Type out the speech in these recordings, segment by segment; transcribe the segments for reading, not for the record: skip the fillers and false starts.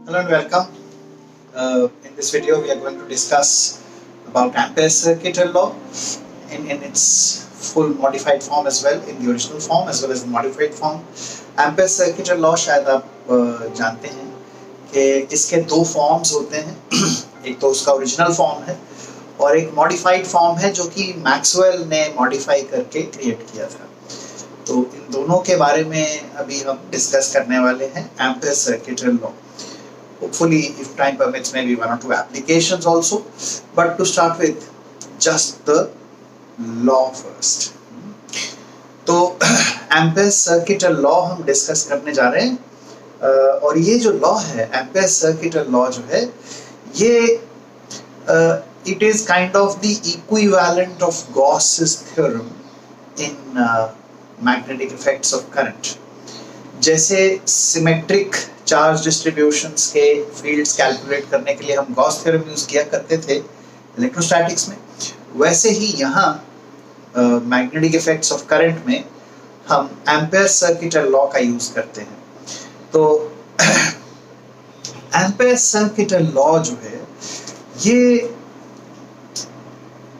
Hello and welcome. In this video, we are going to discuss about Ampere's circuital law in its full modified form as well, in the original form as well as the modified form. Ampere's circuital law शायद आप जानते हैं कि इसके दो forms होते हैं. एक तो उसका ओरिजिनल फॉर्म है और एक मॉडिफाइड फॉर्म है जो कि मैक्सवेल ने मॉडिफाई करके क्रिएट किया था. तो इन दोनों के बारे में अभी हम डिस्कस करने वाले हैं. Ampere's circuital law. Hopefully, if time permits, maybe one or two applications also. But to start with, just the law first. तो Ampere's circuital law हम डिस्कस करने जा रहे हैं. और ये जो लॉ है, Ampere's circuital law जो है, ये it is kind of the equivalent of Gauss's theorem in magnetic effects of current. जैसे सिमेट्रिक चार्ज डिस्ट्रीब्यूशंस के फील्ड्स कैलकुलेट करने के लिए हम गॉस थ्योरम यूज किया करते थे इलेक्ट्रोस्टैटिक्स में, वैसे ही यहाँ मैग्नेटिक इफेक्ट्स ऑफ करंट में हम एम्पेयर सर्किटल लॉ का यूज करते हैं. तो एम्पेयर सर्किटल लॉ जो है ये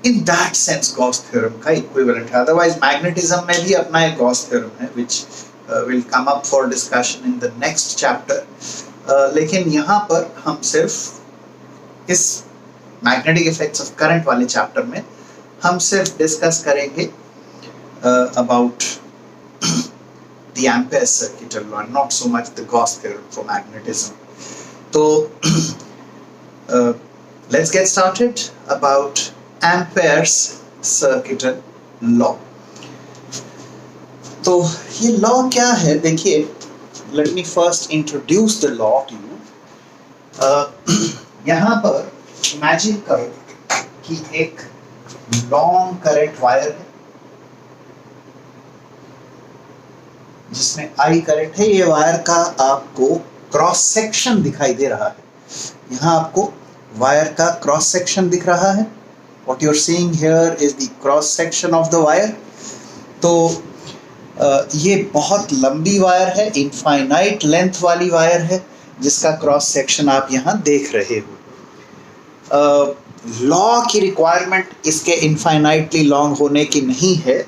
in that sense Gauss theorem का इक्विवेलेंट है. अदरवाइज मैग्नेटिज्म में भी अपना एक गॉस थ्योरम है which will come up for discussion in the next chapter. लेकिन यहाँ पर हम सिर्फ इस मैग्नेटिक इफेक्ट्स ऑफ करंट वाले चैप्टर में हम सिर्फ डिस्कस करेंगे about the Ampere's circuital law, not so much the Gauss theorem for magnetism. तो let's get started about Ampere's circuital law. तो ये लॉ क्या है? देखिए, let me first introduce the law to you. यहाँ पर इमेजिन करो कि एक लॉन्ग करंट वायर है जिसमें आई करंट है. ये वायर का आपको क्रॉस सेक्शन दिखाई दे रहा है. यहाँ आपको वायर का क्रॉस सेक्शन दिख रहा है. What you are seeing here is the cross section of the wire. तो ये बहुत लंबी वायर है, इनफाइनाइट लेंथ वाली वायर है जिसका क्रॉस सेक्शन आप यहाँ देख रहे हो. लॉ की रिक्वायरमेंट इसके इनफाइनाइटली लॉन्ग होने की नहीं है,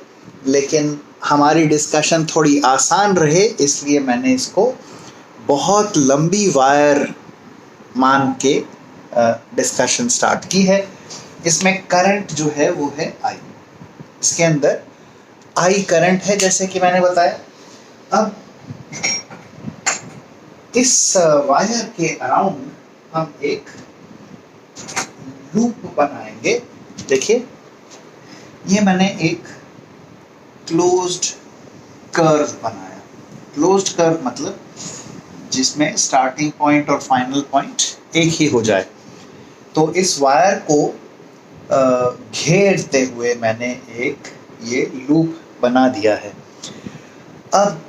लेकिन हमारी डिस्कशन थोड़ी आसान रहे इसलिए मैंने इसको बहुत लंबी वायर मान के डिस्कशन स्टार्ट की है. इसमें करंट जो है वो है आई. इसके अंदर आई करंट है जैसे कि मैंने बताया. अब इस वायर के अराउंड हम एक लूप बनाएंगे. देखिए, ये मैंने एक क्लोज्ड कर्व बनाया. क्लोज्ड कर्व मतलब जिसमें स्टार्टिंग पॉइंट और फाइनल पॉइंट एक ही हो जाए. तो इस वायर को घेरते हुए मैंने एक ये लूप बना दिया है. अब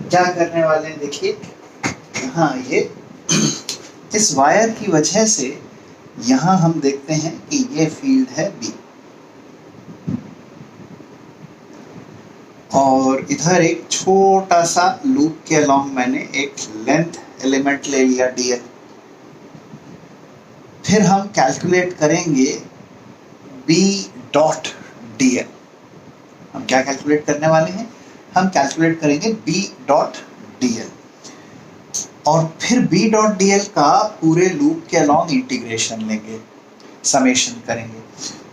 क्या करने वाले हैं? देखिए, यहाँ ये इस वायर की वजह से यहाँ हम देखते हैं कि ये फील्ड है B और इधर एक छोटा सा लूप के अलोंग मैंने एक लेंथ एलिमेंट ले लिया dl. फिर हम कैलकुलेट करेंगे B डॉट dl. हम क्या कैलकुलेट करने वाले हैं? हम कैलकुलेट करेंगे B डॉट dl और फिर B डॉट dl का पूरे लूप के अलोंग इंटीग्रेशन लेंगे, समेशन करेंगे.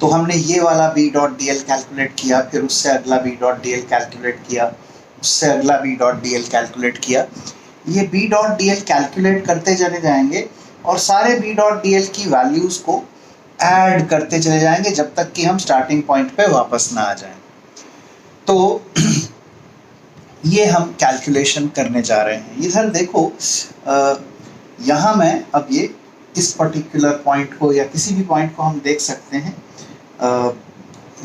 तो हमने ये वाला B डॉट dl कैलकुलेट किया, फिर उससे अगला B डॉट dl कैलकुलेट किया, उससे अगला B डॉट dl कैलकुलेट किया. ये B डॉट dl कैलकुलेट करते चले जाएंगे और सारे B डॉट dl की वैल्यूज को ऐड करते चले जाएंगे जब तक कि हम स्टार्टिंग पॉइंट पे वापस ना आ जाएं. तो ये हम कैलकुलेशन करने जा रहे हैं. इधर देखो, यहाँ मैं अब ये इस पर्टिकुलर पॉइंट को या किसी भी पॉइंट को हम देख सकते हैं.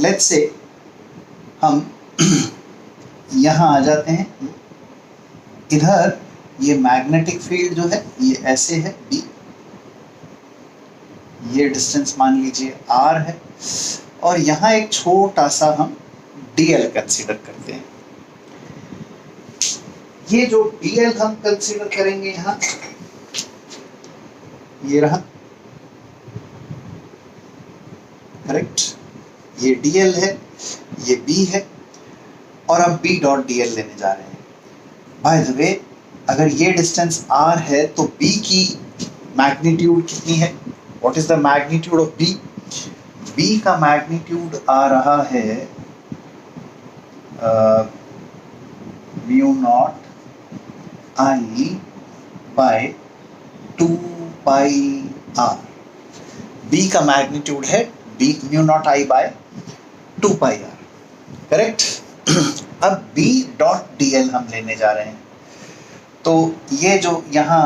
लेट्स से हम यहाँ आ जाते हैं. इधर ये मैग्नेटिक फील्ड जो है ये ऐसे है B. ये डिस्टेंस मान लीजिए R है और यहाँ एक छोटा सा हम dl कंसीडर करते हैं. ये जो dl हम कंसीडर करेंगे यहाँ, ये रहा, करेक्ट, ये dl है, ये b है, और हम b डॉट dl लेने जा रहे हैं। बाय द वे, अगर ये डिस्टेंस r है तो b की मैग्नीट्यूड कितनी है? What is the magnitude of b? b का मैग्नीट्यूड आ रहा है mu not i by 2 pi r। b का मैग्नीट्यूड है b mu not i by 2 pi r, correct. अब b डॉट dl हम लेने जा रहे हैं, तो ये जो यहाँ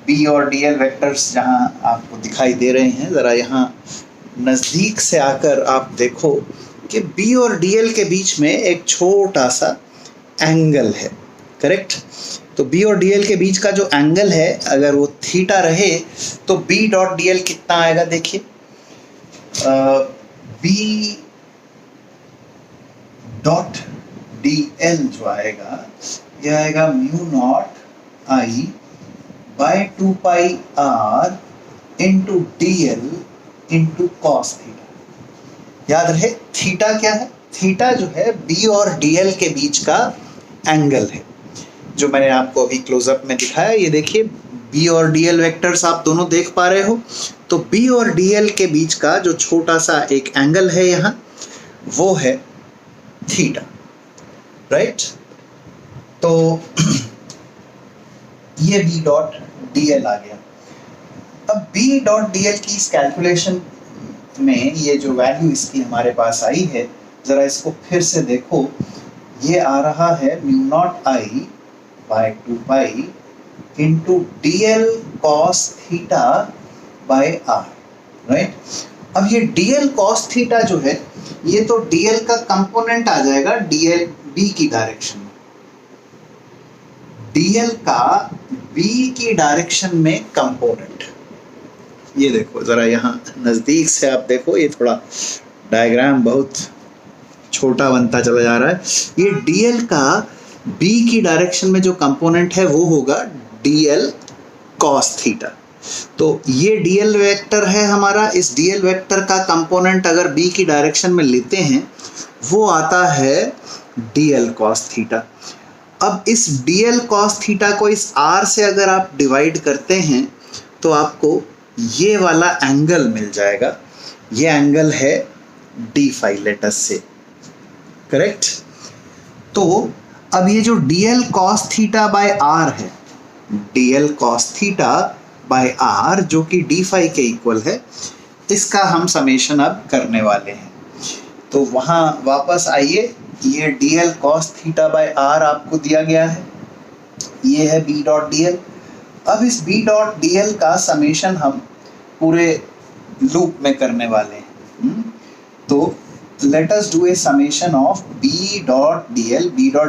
b और dl वेक्टर्स जहाँ आपको दिखाई दे रहे हैं, ज़रा यहाँ नज़दीक से आकर आप देखो कि b और dl के बीच में एक छोटा सा एंगल है, करेक्ट। तो b और dl के बीच का जो एंगल है, अगर वो थीटा रहे तो b डॉट dl कितना आएगा? देखिए, b डॉट dl जो आएगा, यह आएगा mu not i by 2 pi r into dl into cos theta. याद रहे थीटा क्या है? थीटा जो है b और dl के बीच का एंगल है, जो मैंने आपको अभी क्लोजअप में दिखाया। ये देखिए b और dl वेक्टर्स आप दोनों देख पा रहे हो, तो b और dl के बीच का जो छोटा सा एक एंगल है यहाँ, वो है थीटा, राइट। तो ये b डॉट dl आ गया। अब b डॉट dl की इस कैलकुलेशन में ये जो वैल्यू इसकी हमारे पास आई है, जरा इसको फिर से देखो, ये आ रहा है mu not i by 2 pi into dl cos theta by r, right. अब ये dl कॉस थीटा जो है, ये तो dl का कंपोनेंट आ जाएगा dl b की डायरेक्शन में, dl का b की डायरेक्शन में कंपोनेंट। ये देखो जरा यहाँ नजदीक से आप देखो, ये थोड़ा डायग्राम बहुत छोटा बनता चला जा रहा है। ये dl का b की डायरेक्शन में जो कंपोनेंट है वो होगा dl cos थीटा। तो ये dl वेक्टर है हमारा, इस dl वेक्टर का कंपोनेंट अगर b की डायरेक्शन में लेते हैं वो आता है dl cos थीटा। अब इस dl cos थीटा को इस r से अगर आप डिवाइड करते हैं तो आपको ये वाला एंगल मिल जाएगा। ये एंगल है d phi let's say, correct. तो अब ये जो dl cos theta by r है, dl cos theta by r जो कि d फाई के इक्वल है, इसका हम समेशन अब करने वाले हैं। तो वहाँ वापस आइए, ये dl cos theta by r आपको दिया गया है, ये है b डॉट dl। अब इस b डॉट dl का समेशन हम पूरे लूप में करने वाले हैं। तो let us do a summation of b dot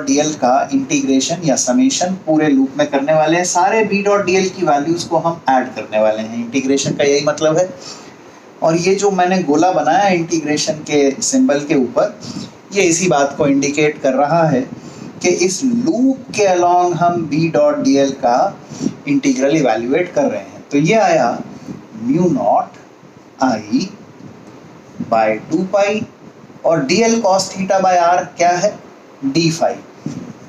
dl का इंटीग्रेशन या समेशन पूरे लूप में करने वाले हैं। सारे b डॉट dl की वैल्यूज को हम ऐड करने वाले हैं, इंटीग्रेशन का यही मतलब है। और ये जो मैंने गोला बनाया इंटीग्रेशन के सिंबल के ऊपर, ये इसी बात को इंडिकेट कर रहा है कि इस लूप के अलोंग हम b डॉट dl का इंटीग्रल इवैल्यूएट कर रहे हैं। तो ये आया mu not i by 2 pi, और dl cos theta by r क्या है? d phi.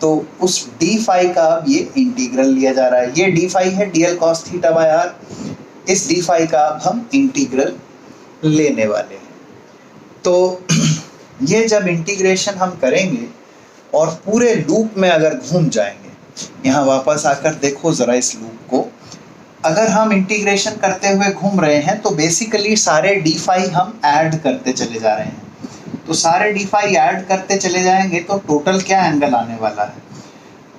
तो उस d फाई का अब ये इंटीग्रल लिया जा रहा है। ये d फाई है dl cos theta by r, इस d फाई का अब हम इंटीग्रल लेने वाले हैं। तो ये जब इंटीग्रेशन हम करेंगे और पूरे लूप में अगर घूम जाएंगे, यहाँ वापस आकर देखो ज़रा इस लूप को, अगर हम इंटीग्रेशन करते हुए घूम रहे हैं तो बेसिकली सारे d फाई हम ऐड करते चले जा रहे हैं। तो सारे d फाई ऐड करते चले जाएंगे तो टोटल क्या एंगल आने वाला है?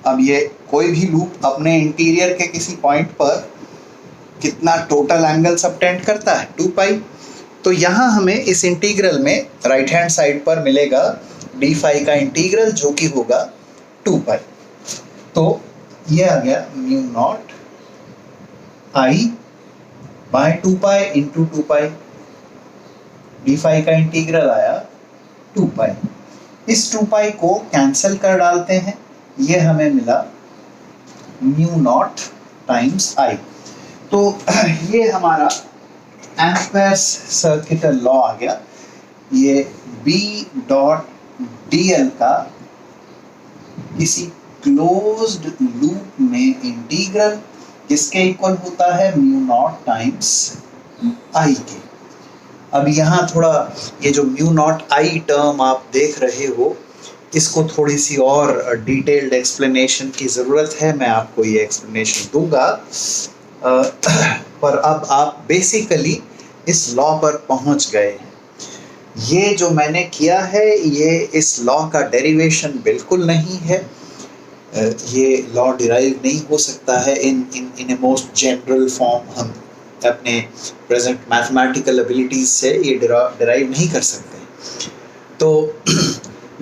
अब ये कोई भी लूप अपने इंटीरियर के किसी पॉइंट पर कितना टोटल एंगल सबटेंड करता है? 2 पाई। तो यहाँ हमें इस इंटीग्रल में राइट हैंड साइड पर मिलेगा d फाई का इंटीग्रल, जो कि होगा 2 पाई। तो ये आ गया mu not i by 2 pi into 2 pi, d phi का इंटीग्रल आया 2 पाई। इस 2 पाई को कैंसिल कर डालते हैं, ये हमें मिला म्यू नॉट टाइम्स i। तो ये हमारा एम्पेयर्स सर्किटल लॉ आ गया। ये B डॉट dl का किसी क्लोज्ड लूप में इंटीग्रल किसके इक्वल होता है, म्यू नॉट टाइम्स आई के। अब यहाँ थोड़ा ये जो म्यू नॉट आई टर्म आप देख रहे हो, इसको थोड़ी सी और डिटेल्ड एक्सप्लेनेशन की ज़रूरत है। मैं आपको ये एक्सप्लेनेशन दूंगा, पर अब आप बेसिकली इस लॉ पर पहुंच गए हैं। ये जो मैंने किया है ये इस लॉ का डेरिवेशन बिल्कुल नहीं है। ये लॉ डिराइव नहीं हो सकता है इन ए मोस्ट जनरल फॉर्म। हम अपने प्रेजेंट मैथमेटिकल एबिलिटीज से ये डिराइव नहीं कर सकते। तो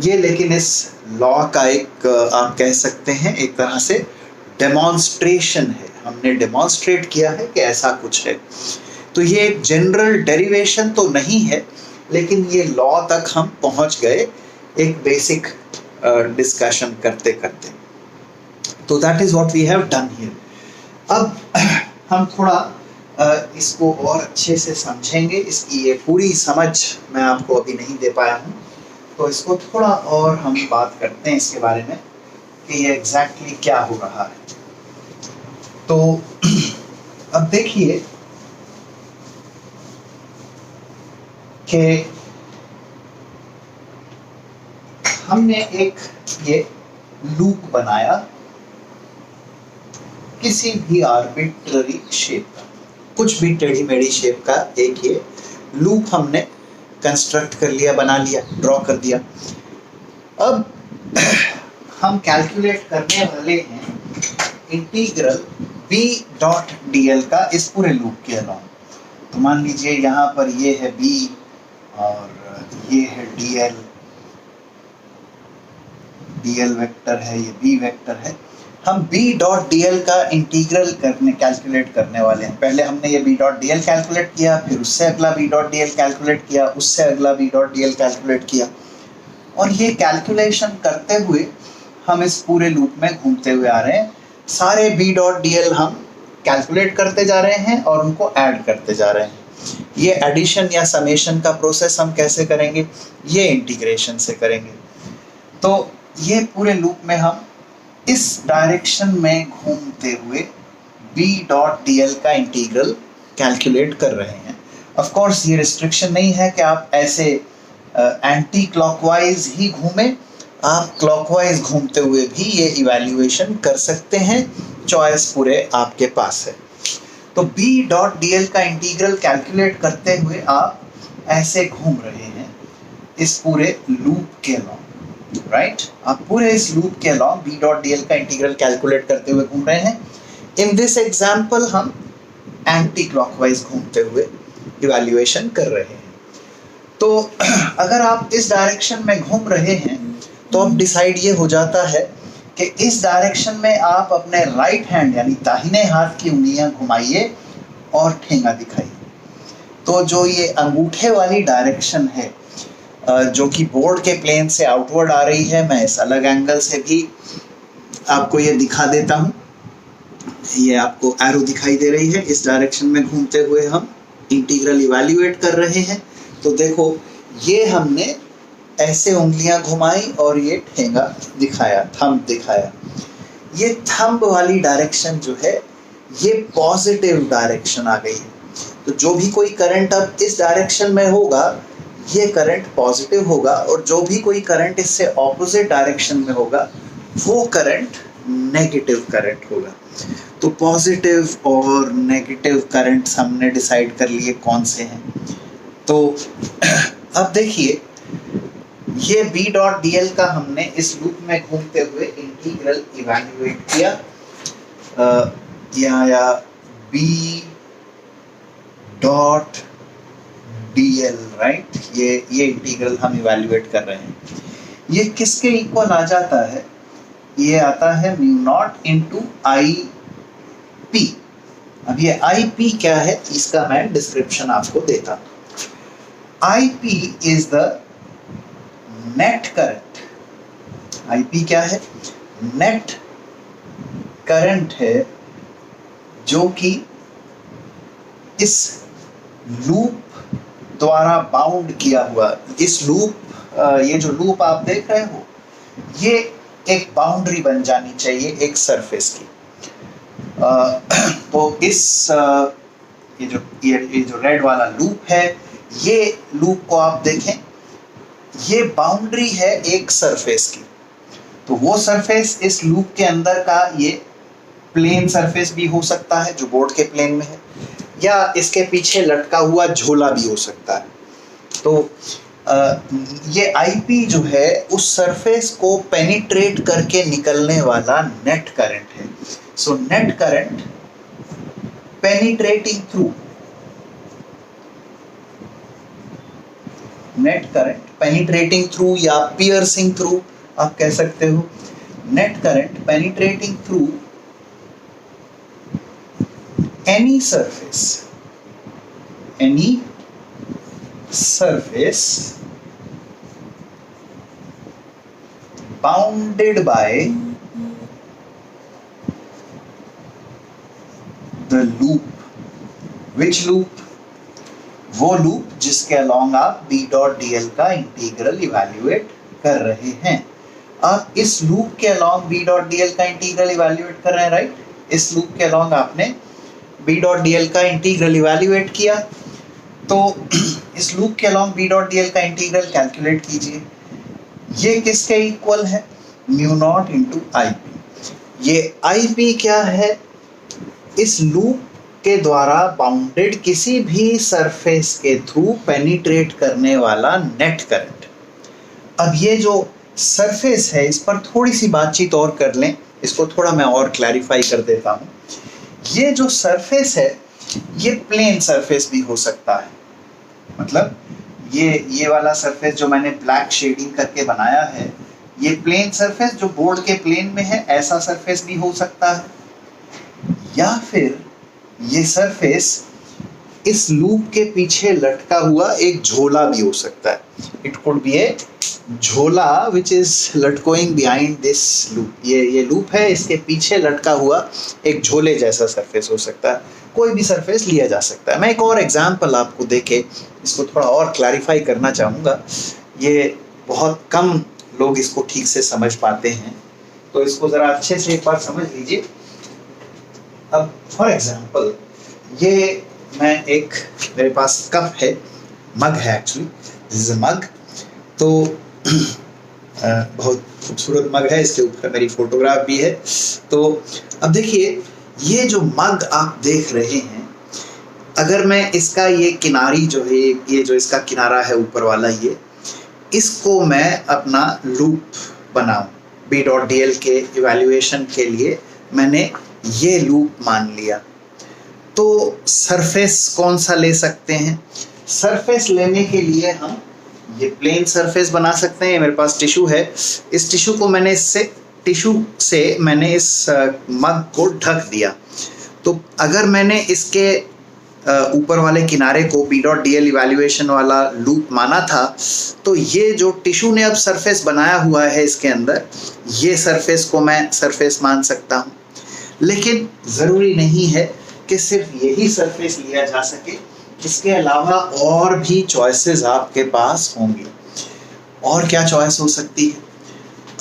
ये लेकिन इस लॉ का एक आप कह सकते हैं एक तरह से डेमोन्स्ट्रेशन है। हमने डेमोन्स्ट्रेट किया है कि ऐसा कुछ है। तो ये एक जनरल डेरिवेशन तो नहीं है, लेकिन ये लॉ तक हम पहुंच गए एक बेसिक डिस्कशन करते करते। तो that is what we have done here. अब हम थोड़ा इसको और अच्छे से समझेंगे। इसकी ये पूरी समझ मैं आपको अभी नहीं दे पाया हूँ, तो इसको थोड़ा और हम बात करते हैं इसके बारे में कि ये एग्जैक्टली क्या हो रहा है। तो अब देखिए कि हमने एक ये लूप बनाया किसी भी आर्बिट्ररी शेप का, कुछ भी टेढ़ी मेढ़ी शेप का एक ये लूप हमने कंस्ट्रक्ट कर लिया, बना लिया, ड्रॉ कर दिया। अब हम कैलकुलेट करने वाले हैं इंटीग्रल B डॉट dl का इस पूरे लूप के अलॉन्ग। तो मान लीजिए यहाँ पर ये है B और ये है dl वेक्टर है, ये B वेक्टर है। हम B डॉट dl का इंटीग्रल कैलकुलेट करने वाले हैं। पहले हमने ये B डॉट dl कैलकुलेट किया, फिर उससे अगला B डॉट dl कैलकुलेट किया, उससे अगला B डॉट dl कैलकुलेट किया, और ये कैलकुलेशन करते हुए हम इस पूरे लूप में घूमते हुए आ रहे हैं। सारे B डॉट dl हम कैलकुलेट करते जा रहे हैं और उनको ऐड करते जा रहे हैं। ये एडिशन या समेशन का प्रोसेस हम कैसे करेंगे, ये इंटीग्रेशन से करेंगे। तो ये पूरे लूप में हम इस डायरेक्शन में घूमते हुए B डॉट dl का इंटीग्रल कैलकुलेट कर रहे हैं। ऑफ कोर्स ये रिस्ट्रिक्शन नहीं है कि आप ऐसे एंटी क्लॉकवाइज ही घूमें, आप क्लॉकवाइज घूमते हुए भी ये इवैल्यूएशन कर सकते हैं। चॉइस पूरे आपके पास है। तो B डॉट dl का इंटीग्रल कैलकुलेट करते हुए आप ऐसे घूम रहे हैं इस पूरे लूप के अलॉन्ग, राइट। आप पूरे इस लूप के अलॉन्ग B डॉट dl का इंटीग्रल कैलकुलेट करते हुए घूम रहे हैं। इन दिस एग्जाम्पल हम एंटी क्लॉकवाइज घूमते हुए इवैल्यूएशन कर रहे हैं। तो अगर आप इस डायरेक्शन में घूम रहे हैं तो अब डिसाइड ये हो जाता है कि इस डायरेक्शन में आप अपने राइट हैंड यानी दाहिने हाथ की उंगलियां घुमाइए और ठेंगा दिखाइए। तो जो ये अंगूठे वाली डायरेक्शन है जो कि बोर्ड के प्लेन से आउटवर्ड आ रही है, मैं इस अलग एंगल से भी आपको ये दिखा देता हूँ। ये आपको एरो दिखाई दे रही है। इस डायरेक्शन में घूमते हुए हम इंटीग्रल इवैल्यूएट कर रहे हैं। तो देखो ये हमने ऐसे उंगलियां घुमाई और ये ठेंगा दिखाया, थंब दिखाया। ये थंब वाली डायरेक्शन जो है ये पॉजिटिव डायरेक्शन आ गई है। तो जो भी कोई करंट अब इस डायरेक्शन में होगा ये करंट पॉजिटिव होगा, और जो भी कोई करंट इससे ऑपोजिट डायरेक्शन में होगा वो करंट नेगेटिव करंट होगा। तो पॉजिटिव और नेगेटिव करंट्स हमने डिसाइड कर लिए कौन से हैं। तो अब देखिए ये B डॉट dl का हमने इस लूप में घूमते हुए इंटीग्रल इवैल्यूएट किया। यहाँ या B डॉट dl, राइट। ये इंटीग्रल हम इवैल्यूएट कर रहे हैं। ये किसके इक्वल आ जाता है, ये आता है mu not into I P. अब ये आई पी क्या है इसका मैं डिस्क्रिप्शन आपको देता हूँ। I P is the net current. IP क्या है, नेट करंट है जो कि इस लूप द्वारा बाउंड किया हुआ, इस लूप, ये जो लूप आप देख रहे हो, ये एक बाउंड्री बन जानी चाहिए एक सरफेस की। तो इस ये जो रेड वाला लूप है, ये लूप को आप देखें, ये बाउंड्री है एक सरफेस की। तो वो सरफेस इस लूप के अंदर का ये प्लेन सरफेस भी हो सकता है जो बोर्ड के प्लेन में है, या इसके पीछे लटका हुआ झोला भी हो सकता है। तो ये आईपी जो है उस सरफेस को पेनिट्रेट करके निकलने वाला नेट करंट है। So net current penetrating through, net current penetrating through या पियर्सिंग थ्रू आप कह सकते हो। Net current penetrating through any surface bounded by the loop. Which loop? वो लूप जिसके अलॉन्ग आप b डॉट dl का इंटीग्रल इवैल्यूएट कर रहे हैं। आप इस लूप के अलॉन्ग b डॉट dl का इंटीग्रल इवैल्यूएट कर रहे हैं, राइट? इस लूप के अलॉन्ग आपने b डॉट dl का इंटीग्रल इवैल्यूएट किया, तो इस लूप के अलॉन्ग b डॉट dl का इंटीग्रल कैलकुलेट कीजिए। ये किसके इक्वल है? Mu not into I P. ये आई पी क्या है? इस लूप के द्वारा बाउंडेड किसी भी सरफेस के थ्रू पेनिट्रेट करने वाला नेट करंट। अब ये जो सरफेस है, इस पर थोड़ी सी बातचीत और कर लें, इसको थोड़ा मैं और क्लैरिफाई कर देता हूँ। ये जो सरफेस है, ये प्लेन सरफेस भी हो सकता है। मतलब ये वाला सरफेस जो मैंने ब्लैक शेडिंग करके बनाया है, ये प्लेन सरफेस जो बोर्ड के प्लेन में है, ऐसा सरफेस भी हो सकता है। या फिर ये सरफेस इस लूप के पीछे लटका हुआ एक झोला भी हो सकता है। इट कुड बी ए झोला विच इज लटकोइंग बिहाइंड दिस लूप। ये लूप है, इसके पीछे लटका हुआ एक झोले जैसा सरफेस हो सकता है। कोई भी सरफेस लिया जा सकता है। मैं एक और एग्जांपल आपको देके इसको थोड़ा और क्लैरिफाई करना चाहूँगा। ये बहुत कम लोग इसको ठीक से समझ पाते हैं, तो इसको ज़रा अच्छे से एक बार समझ लीजिए। अब फॉर एग्जांपल, ये मैं एक, मेरे पास कप है, मग है, एक्चुअली दिस इज अ मग। तो बहुत खूबसूरत मग है, इसके ऊपर मेरी फोटोग्राफ भी है। तो अब देखिए, ये जो मग आप देख रहे हैं, अगर मैं इसका ये किनारी जो है, ये जो इसका किनारा है ऊपर वाला, ये इसको मैं अपना लूप बनाऊं, b डॉट dl के इवैल्यूएशन के लिए मैंने ये लूप मान लिया। तो सरफेस कौन सा ले सकते हैं? सरफेस लेने के लिए हम ये प्लेन सरफेस बना सकते हैं। मेरे पास टिश्यू है, इस टिश्यू को मैंने टिश्यू से मैंने इस मग को ढक दिया। तो अगर मैंने इसके ऊपर वाले किनारे को b डॉट dl इवैल्यूएशन वाला लूप माना था, तो ये जो टिश्यू ने अब सरफेस बनाया हुआ है इसके अंदर, ये सरफेस को मैं सरफेस मान सकता हूँ। लेकिन ज़रूरी नहीं है कि सिर्फ यही सरफेस लिया जा सके, इसके अलावा और भी चॉइसेस आपके पास होंगी। और क्या चॉइस हो सकती है?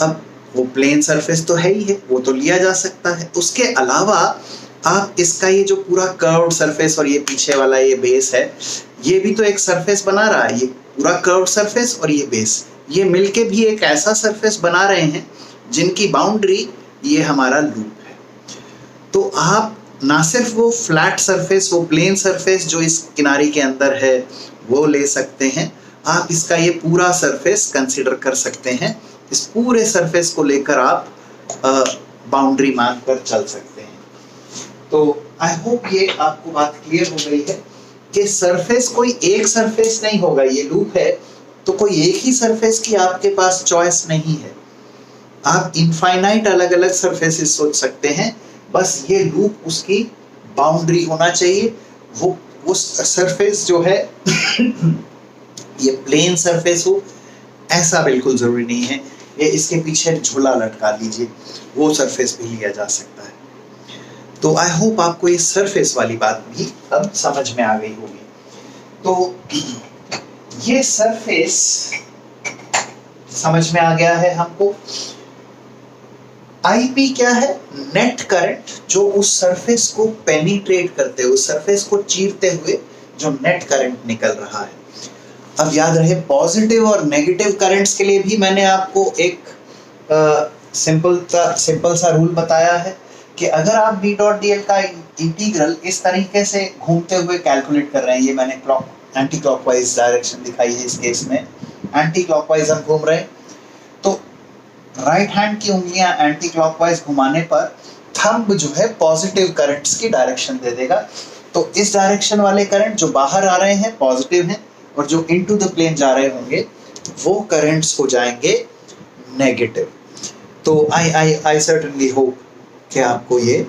अब वो प्लेन सरफेस तो है ही है, वो तो लिया जा सकता है। उसके अलावा आप इसका ये जो पूरा कर्व्ड सरफेस और ये पीछे वाला ये बेस है, ये भी तो एक सरफेस बना रहा है। ये पूरा कर्व्ड सरफेस और ये बेस, ये मिलके भी एक ऐसा सरफेस बना रहे हैं जिनकी बाउंड्री ये हमारा लूप है। तो आप ना सिर्फ वो फ्लैट सरफेस, वो प्लेन सरफेस जो इस किनारे के अंदर है वो ले सकते हैं, आप इसका ये पूरा सरफेस कंसिडर कर सकते हैं। इस पूरे सरफेस को लेकर आप बाउंड्री मान कर चल सकते हैं। तो आई होप ये आपको बात क्लियर हो गई है कि सरफेस कोई एक सरफेस नहीं होगा। ये लूप है तो कोई एक ही सरफेस की आपके पास चॉइस नहीं है। आप इनफाइनाइट अलग अलग सरफेसेस सोच सकते हैं, बस ये लूप उसकी बाउंड्री होना चाहिए। वो सरफेस जो है ये प्लेन सरफेस हो, ऐसा बिल्कुल जरूरी नहीं है। ये इसके पीछे झूला लटका लीजिए, वो सरफेस भी लिया जा सकता है। तो आई होप आपको ये सरफेस वाली बात भी अब समझ में आ गई होगी। तो ये सरफेस समझ में आ गया है हमको। आईपी क्या है? नेट करंट जो उस सरफेस को पेनिट्रेट करते हुए, उस सरफेस को चीरते हुए जो नेट करंट निकल रहा है। अब याद रहे पॉजिटिव और नेगेटिव करंट्स के लिए भी मैंने आपको एक सिंपल सा रूल बताया है कि अगर आप बी डॉट डी एल का इंटीग्रल इस तरीके से घूमते हुए कैलकुलेट कर रहे हैं, ये मैंने एंटी क्लॉकवाइज डायरेक्शन दिखाई है, इस केस में एंटी क्लॉकवाइज हम घूम रहे हैं, तो राइट हैंड की उंगलियां एंटी क्लॉकवाइज घुमाने पर थंब जो है पॉजिटिव करंट्स की डायरेक्शन दे देगा। तो इस डायरेक्शन वाले करंट जो बाहर आ रहे हैं पॉजिटिव हैं, और जो इनटू द प्लेन जा रहे होंगे वो करंट्स हो जाएंगे नेगेटिव। तो आई सर्टेनली होप कि आपको ये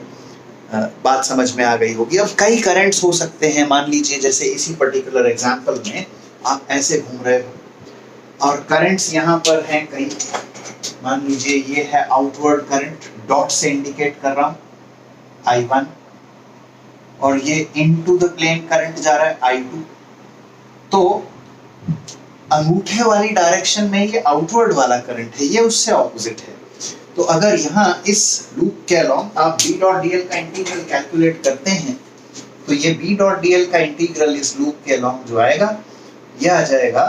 बात समझ में आ गई होगी। अब कई करंट्स हो सकते हैं, मान लीजिए जैसे इसी पर्टिकुलर एग्जांपल में आप ऐसे घूम रहे हो और करंट्स यहाँ पर हैं कई, मान लीजिए ये है आउटवर्ड करंट, डॉट से इंडिकेट कर रहा हूँ I1, और ये इनटू द प्लेन करंट जा रहा है I2। तो अंगूठे वाली डायरेक्शन में ये आउटवर्ड वाला करंट है, ये उससे ऑपोजिट है। तो अगर यहाँ इस लूप के अलोंग आप बी डॉट डी एल का इंटीग्रल कैलकुलेट करते हैं, तो ये बी डॉट डी एल का इंटीग्रल इस लूप के अलोंग जो आएगा ये आ जाएगा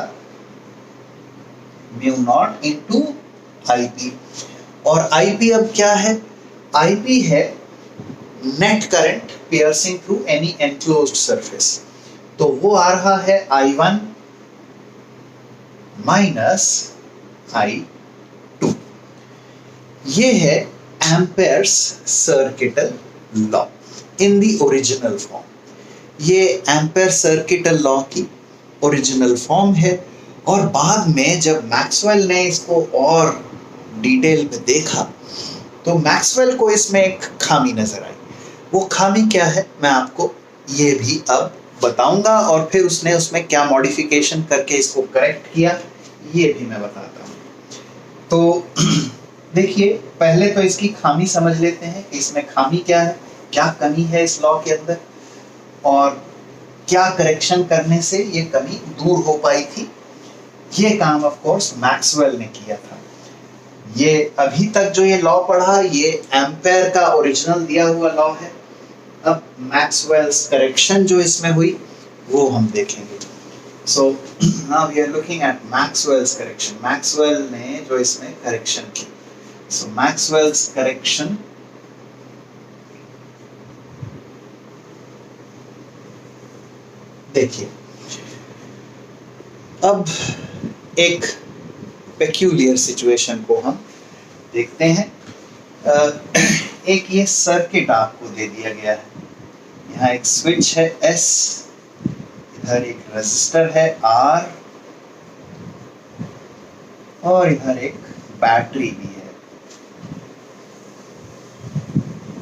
म्यू नॉट इनटू IP। और IP अब क्या है? IP है net current piercing through any enclosed surface. तो वो आ रहा है I1 माइनस I2। ये है Ampere's circuital law in the original form. ये एम्पेयर सर्किटल लॉ की ओरिजिनल फॉर्म है, और बाद में जब मैक्सवेल ने इसको और डिटेल में देखा तो मैक्सवेल को इसमें एक खामी नजर आई। वो खामी क्या है मैं आपको ये भी अब बताऊंगा, और फिर उसने उसमें क्या मॉडिफिकेशन करके इसको करेक्ट किया ये भी मैं बताता हूँ। तो देखिए पहले तो इसकी खामी समझ लेते हैं कि इसमें खामी क्या है, क्या कमी है इस लॉ के अंदर, और क्या करेक्शन करने से ये कमी दूर हो पाई थी। ये काम ऑफ कोर्स मैक्सवेल ने किया था। ये अभी तक जो ये लॉ पढ़ा ये एम्पेयर का ओरिजिनल दिया हुआ लॉ है। अब मैक्सवेल्स करेक्शन जो इसमें हुई वो हम देखेंगे। So now we are looking at Maxwell's correction. Maxwell ने जो इसमें करेक्शन की, सो मैक्सवेल्स करेक्शन देखिए। अब एक पेक्यूलियर सिचुएशन को हम देखते हैं। एक ये सर्किट आपको दे दिया गया है, यहाँ एक स्विच है S, इधर एक रेजिस्टर है R, और इधर एक बैटरी भी है।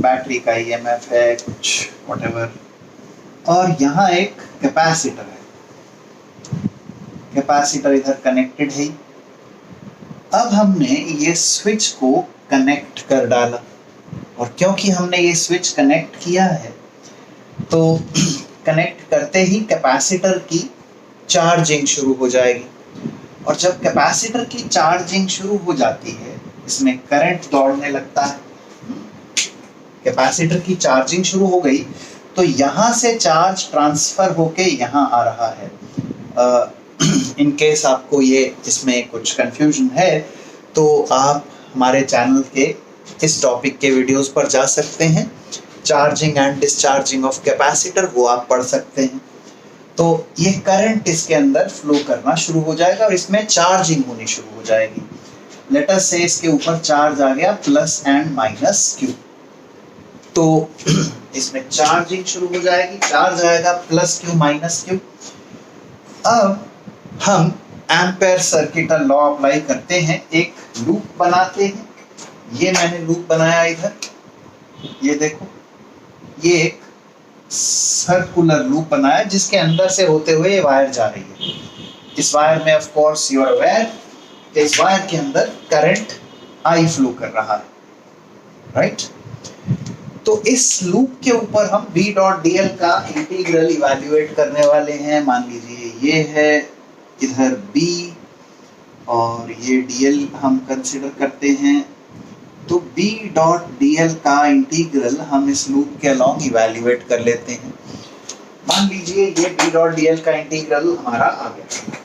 बैटरी का EMF है कुछ व्हाटएवर, और यहाँ एक कैपेसिटर है। कैपेसिटर इधर कनेक्टेड है। अब हमने ये स्विच को कनेक्ट कर डाला, और क्योंकि हमने ये स्विच कनेक्ट किया है तो कनेक्ट करते ही कैपेसिटर की चार्जिंग शुरू हो जाएगी, और जब कैपेसिटर की चार्जिंग शुरू हो जाती है इसमें करंट दौड़ने लगता है। कैपेसिटर की चार्जिंग शुरू हो गई तो यहाँ से चार्ज ट्रांसफर होके यहाँ आ रहा है। इन केस आपको ये इसमें कुछ कंफ्यूजन है तो आप हमारे चैनल के इस टॉपिक के वीडियोस पर जा सकते हैं, charging and discharging of capacitor, वो आप पढ़ सकते हैं। तो ये करंट इसके अंदर फ्लो करना शुरू हो जाएगा और इसमें चार्जिंग होनी शुरू हो जाएगी। लेट अस से इसके ऊपर चार्ज आ गया प्लस एंड माइनस Q, तो इसमें चार्जिंग शुरू हो जाएगी, चार्ज आएगा प्लस Q माइनस Q। अब हम एम्पेयर सर्किटल लॉ अप्लाई करते हैं, एक लूप बनाते हैं। ये मैंने लूप बनाया इधर, ये देखो, ये एक सर्कुलर लूप बनाया जिसके अंदर से होते हुए ये वायर जा रही है। इस वायर में of course you are aware इस वायर के अंदर करंट I फ्लो कर रहा है, राइट। तो इस लूप के ऊपर हम b डॉट dl का इंटीग्रल इवैल्यूएट करने वाले हैं। मान लीजिए ये है इधर b और ये dl हम कंसिडर करते हैं, तो b डॉट dl का इंटीग्रल हम इस लूप के अलोंग इवैल्यूएट कर लेते हैं। मान लीजिए ये b डॉट dl का इंटीग्रल हमारा आ गया।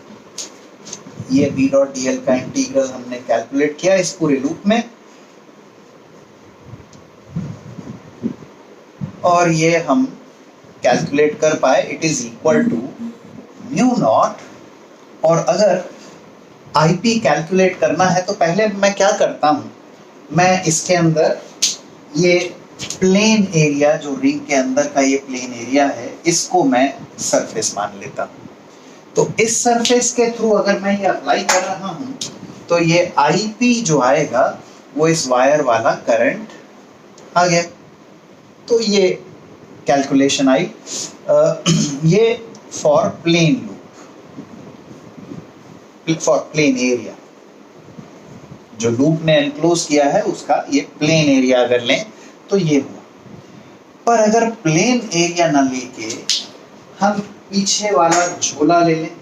ये b डॉट dl का इंटीग्रल हमने कैलकुलेट किया इस पूरे लूप में, और ये हम कैलकुलेट कर पाए it is equal to mu not. और अगर IP कैलकुलेट करना है तो पहले मैं क्या करता हूं, मैं इसके अंदर ये प्लेन एरिया जो रिंग के अंदर का ये प्लेन एरिया है इसको मैं सरफेस मान लेता हूं। तो इस सरफेस के थ्रू अगर मैं ये अप्लाई कर रहा हूं तो ये IP जो आएगा वो इस वायर वाला करंट आ गया। तो ये कैलकुलेशन आई ये for plane loop, for plane area जो लूप ने एनक्लोज किया है उसका ये प्लेन एरिया अगर लें तो ये हुआ। पर अगर प्लेन एरिया ना लेके हम पीछे वाला झोला ले लें,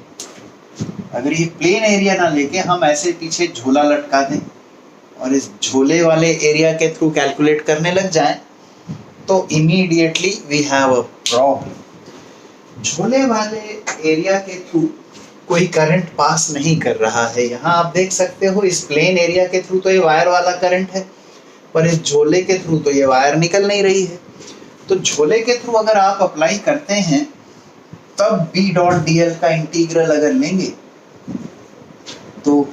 अगर ये प्लेन एरिया ना लेके हम ऐसे पीछे झोला लटका दें और इस झोले वाले एरिया के थ्रू कैलकुलेट करने लग जाएं तो immediately we have a problem. झोले वाले एरिया के थ्रू कोई करंट पास नहीं कर रहा है। यहाँ आप देख सकते हो इस प्लेन एरिया के थ्रू तो ये वायर वाला करंट है, पर इस झोले के थ्रू तो ये वायर निकल नहीं रही है। तो झोले के थ्रू अगर आप अप्लाई करते हैं तब b डॉट dl का इंटीग्रल अगर लेंगे तो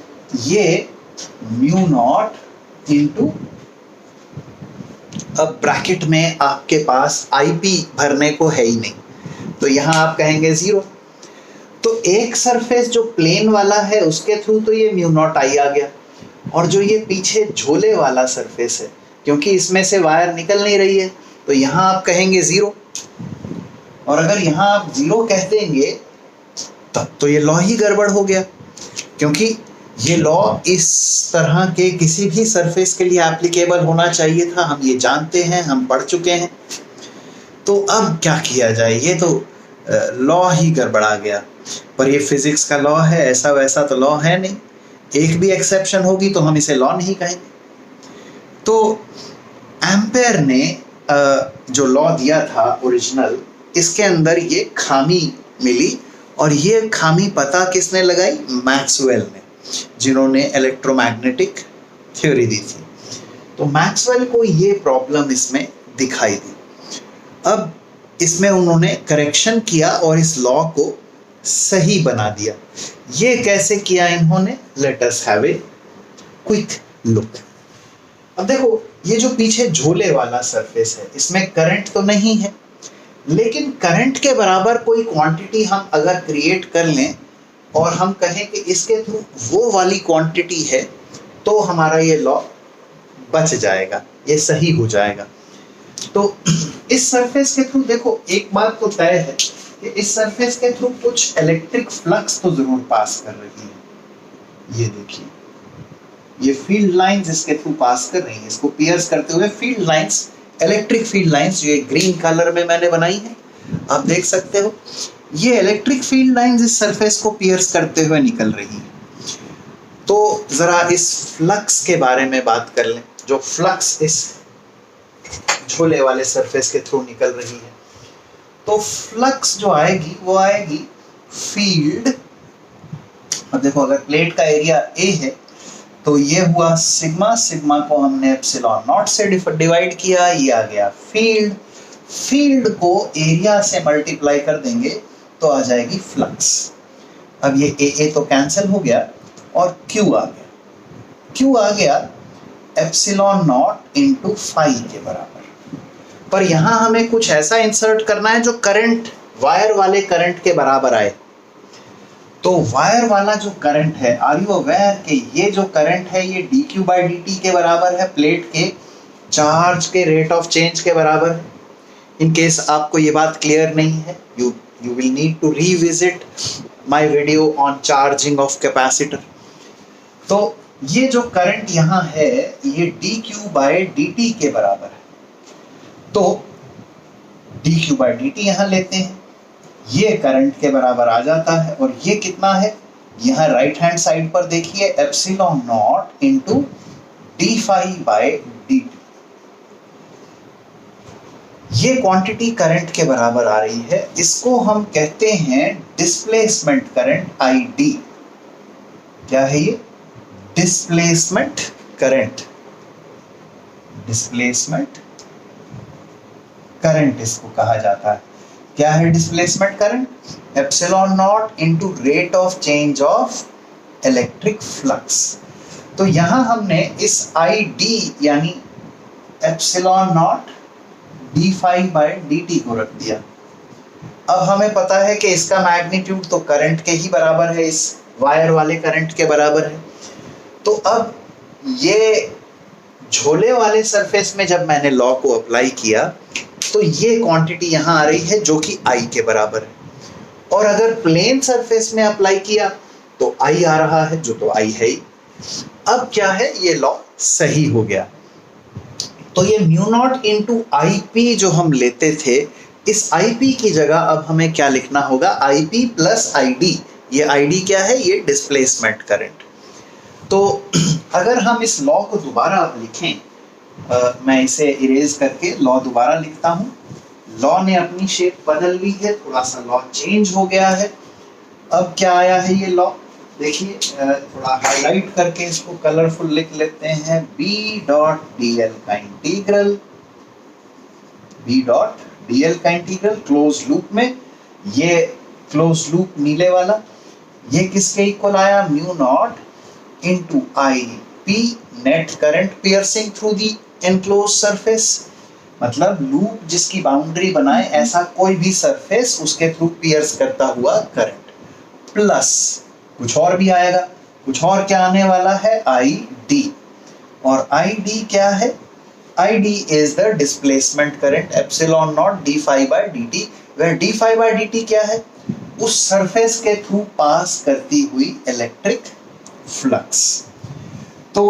ये म्यू नॉट इंटू, अब ब्रैकेट में आपके पास IP भरने को है ही नहीं तो यहाँ आप कहेंगे 0। तो एक सरफेस जो प्लेन वाला है उसके थ्रू तो ये म्यू नॉट I आ गया, और जो ये पीछे झोले वाला सरफेस है क्योंकि इसमें से वायर निकल नहीं रही है तो यहाँ आप कहेंगे 0। और अगर यहाँ आप 0 कह देंगे तब तो ये लॉ ही गड़बड़ हो गया, क्योंकि ये लॉ इस तरह के किसी भी सरफेस के लिए एप्लीकेबल होना चाहिए था। हम ये जानते हैं, हम पढ़ चुके हैं। तो अब क्या किया जाए, ये तो लॉ ही गड़बड़ा गया। पर ये फिजिक्स का लॉ है, ऐसा वैसा तो लॉ है नहीं, एक भी एक्सेप्शन होगी तो हम इसे लॉ नहीं कहेंगे। तो एम्पेयर ने जो लॉ दिया था ओरिजिनल, इसके अंदर ये खामी मिली, और ये खामी पता किसने लगाई? मैक्सवेल ने, जिन्होंने इलेक्ट्रोमैग्नेटिक थ्योरी दी थी। तो मैक्सवेल को ये प्रॉब्लम इसमें दिखाई दी। अब इसमें उन्होंने करेक्शन किया और इस लॉ को सही बना दिया। ये कैसे किया इन्होंने? Let us have a quick look. अब देखो, ये जो पीछे झोले वाला सरफेस है इसमें करंट तो नहीं है, लेकिन करंट के बराबर कोई क्वांटिटी हम अगर क्रिएट कर लें और हम कहें कि इसके थ्रू वो वाली क्वांटिटी है तो हमारा ये लॉ बच जाएगा, ये सही हो जाएगा। तो इस सरफेस के थ्रू देखो, एक बात तो तय है कि इस सरफेस के थ्रू कुछ इलेक्ट्रिक फ्लक्स तो जरूर पास कर रही है। ये देखिए, ये फील्ड लाइंस इसके थ्रू पास कर रही हैं, इसको पियर्स करते हुए field lines, electric field lines जो ये ग्रीन कलर में मैंने बनाई है, आप देख सकते हो, ये इलेक्ट्रिक फील्ड लाइंस इस सरफेस को पियर्स करते हुए निकल रही हैं। तो जरा इस फ्लक्स के बारे में बात कर लें, जो फ्लक्स इस झोले वाले सरफेस के थ्रू निकल रही है। तो फ्लक्स जो आएगी वो आएगी फील्ड। अब देखो, अगर प्लेट का एरिया A है तो ये हुआ सिग्मा, सिग्मा को हमने एप्सिलॉन नॉट से डिवाइड किया, ये आ गया फील्ड। फील्ड को एरिया से मल्टीप्लाई कर देंगे तो आ जाएगी फ्लक्स। अब ये A तो कैंसिल हो गया और Q आ गया। Q आ गया एप्सिलॉन नॉट इंटू फाई के बराबर। पर यहाँ हमें कुछ ऐसा इंसर्ट करना है जो करंट, वायर वाले करंट के बराबर आए। तो वायर वाला जो करंट है, आर यू अवेयर कि ये जो करंट है ये dq बाई dt के बराबर है, प्लेट के चार्ज के रेट ऑफ चेंज के बराबर है। इन केस आपको ये बात क्लियर नहीं है, you will need to revisit my video on charging of capacitor। तो ये जो करंट यहाँ है ये dq बाई dt के बराबर है। तो dq/dt यहां लेते हैं, ये करंट के बराबर आ जाता है, और ये कितना है, यहां राइट हैंड साइड पर देखिए एप्सिलॉन नॉट इंटू d∅/dt, ये क्वांटिटी करंट के बराबर आ रही है। इसको हम कहते हैं डिस्प्लेसमेंट करंट ID। क्या है ये, डिस्प्लेसमेंट करंट, डिस्प्लेसमेंट करंट इसको कहा जाता है। क्या है displacement current, epsilon not into rate of change of electric flux. तो यहां हमने इस ID यानी एप्सिलॉन नॉट d∅/dt को रख दिया। अब हमें पता है कि इसका मैग्नीट्यूड तो करंट के ही बराबर है, इस वायर वाले करंट के बराबर है। तो अब ये झोले वाले सरफेस में जब मैंने लॉ को अप्लाई किया तो ये क्वांटिटी यहां आ रही है जो कि I के बराबर है, और अगर प्लेन सरफेस में अप्लाई किया तो I आ रहा है, जो तो I है ही। अब क्या है, ये लॉ सही हो गया। तो ये म्यू नॉट इंटू IP जो हम लेते थे, इस IP की जगह अब हमें क्या लिखना होगा, IP प्लस ID। ये ID क्या है, ये डिस्प्लेसमेंट करंट। तो अगर हम इस लॉ को दोबारा अब लिखें, मैं इसे इरेज करके लॉ दोबारा लिखता हूं। लॉ ने अपनी शेप बदल ली है, थोड़ा सा लॉ चेंज हो गया है। अब क्या आया है ये लॉ, देखिए थोड़ा हाईलाइट करके इसको कलरफुल लिख लेते हैं। B.dl का इंटीग्रल, B.dl का इंटीग्रल क्लोज लूप में, ये क्लोज लूप नीले वाला, ये किसके इक्वल आया, mu not into IP net current piercing through the enclose surface. मतलब लूप जिसकी बाउंड्री बनाए ऐसा कोई भी सरफेस, उसके थ्रू पियर्स करता हुआ करंट, प्लस कुछ और भी आएगा, कुछ और क्या आने वाला है, ID। और ID क्या है, ID is the displacement current epsilon not d∅/dt, where d∅/dt क्या है, उस सरफेस के थ्रू पास करती हुई इलेक्ट्रिक फ्लक्स। तो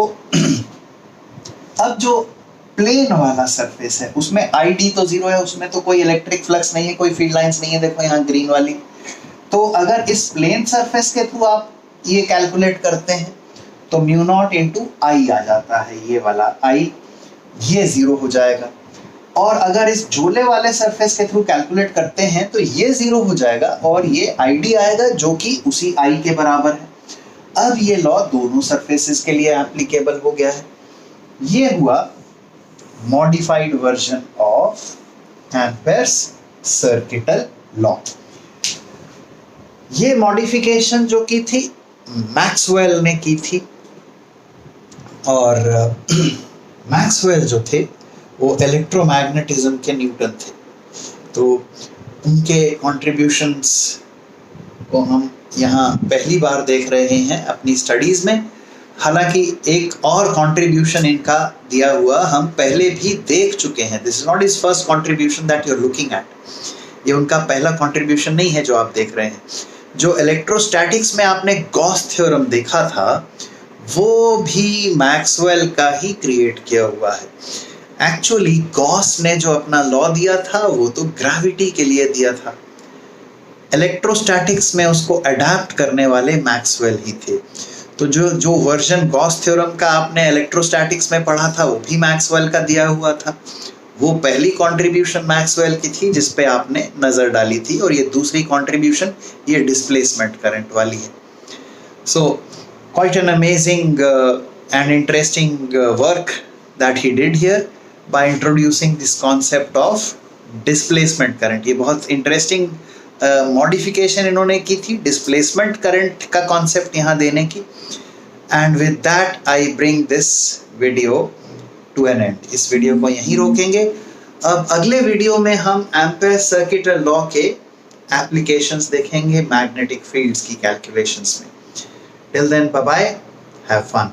अब जो प्लेन वाला सरफेस है उसमें ID तो जीरो है, उसमें तो कोई इलेक्ट्रिक फ्लक्स नहीं है, कोई फील्ड लाइंस नहीं है, देखो यहाँ ग्रीन वाली। तो अगर इस प्लेन सरफेस के थ्रू आप ये कैलकुलेट करते हैं तो म्यू नॉट इंटू I आ जाता है, ये वाला I, ये जीरो हो जाएगा। और अगर इस झोले वाले सरफेस के थ्रू कैलकुलेट करते हैं तो ये जीरो हो जाएगा और ये ID आएगा जो कि उसी I के बराबर है। अब ये लॉ दोनों सरफेसेस के लिए एप्लीकेबल हो गया है। ये हुआ modified version of Ampere's circuital law. ये मॉडिफिकेशन जो की थी मैक्सवेल ने की थी, और मैक्सवेल जो थे वो इलेक्ट्रोमैग्नेटिज्म के न्यूटन थे, तो उनके कॉन्ट्रीब्यूशंस को हम यहाँ पहली बार देख रहे हैं अपनी स्टडीज में। हालांकि एक और कंट्रीब्यूशन इनका दिया हुआ हम पहले भी देख चुके हैं। This is not his first contribution that you are looking at. ये उनका पहला कंट्रीब्यूशन नहीं है जो आप देख रहे हैं। जो इलेक्ट्रोस्टैटिक्स में आपने गॉस थ्योरम देखा था वो भी मैक्सवेल का ही क्रिएट किया हुआ है। एक्चुअली गॉस ने जो अपना लॉ दिया था वो तो ग्रेविटी के लिए दिया था, इलेक्ट्रोस्टैटिक्स में उसको अडैप्ट करने वाले मैक्सवेल ही थे। तो जो वर्जन गॉस थ्योरम का आपने इलेक्ट्रोस्टैटिक्स में पढ़ा था वो भी मैक्सवेल का दिया हुआ था। वो पहली कंट्रीब्यूशन मैक्सवेल की थी जिस पे आपने नज़र डाली थी, और ये दूसरी कंट्रीब्यूशन ये डिस्प्लेसमेंट करंट वाली है। So quite an amazing and interesting work that he did here by introducing this concept of displacement current. ये बहुत इंटरेस्टिंग मॉडिफिकेशन इन्होंने की थी डिस्प्लेसमेंट करंट का कॉन्सेप्ट यहाँ देने की। And with that I bring this video to an end. इस वीडियो को यहीं रोकेंगे। अब अगले वीडियो में हम एम्पेयर सर्किटल लॉ के एप्लीकेशंस देखेंगे मैग्नेटिक फील्ड्स की कैलकुलेशंस में। Till then bye bye, have fun.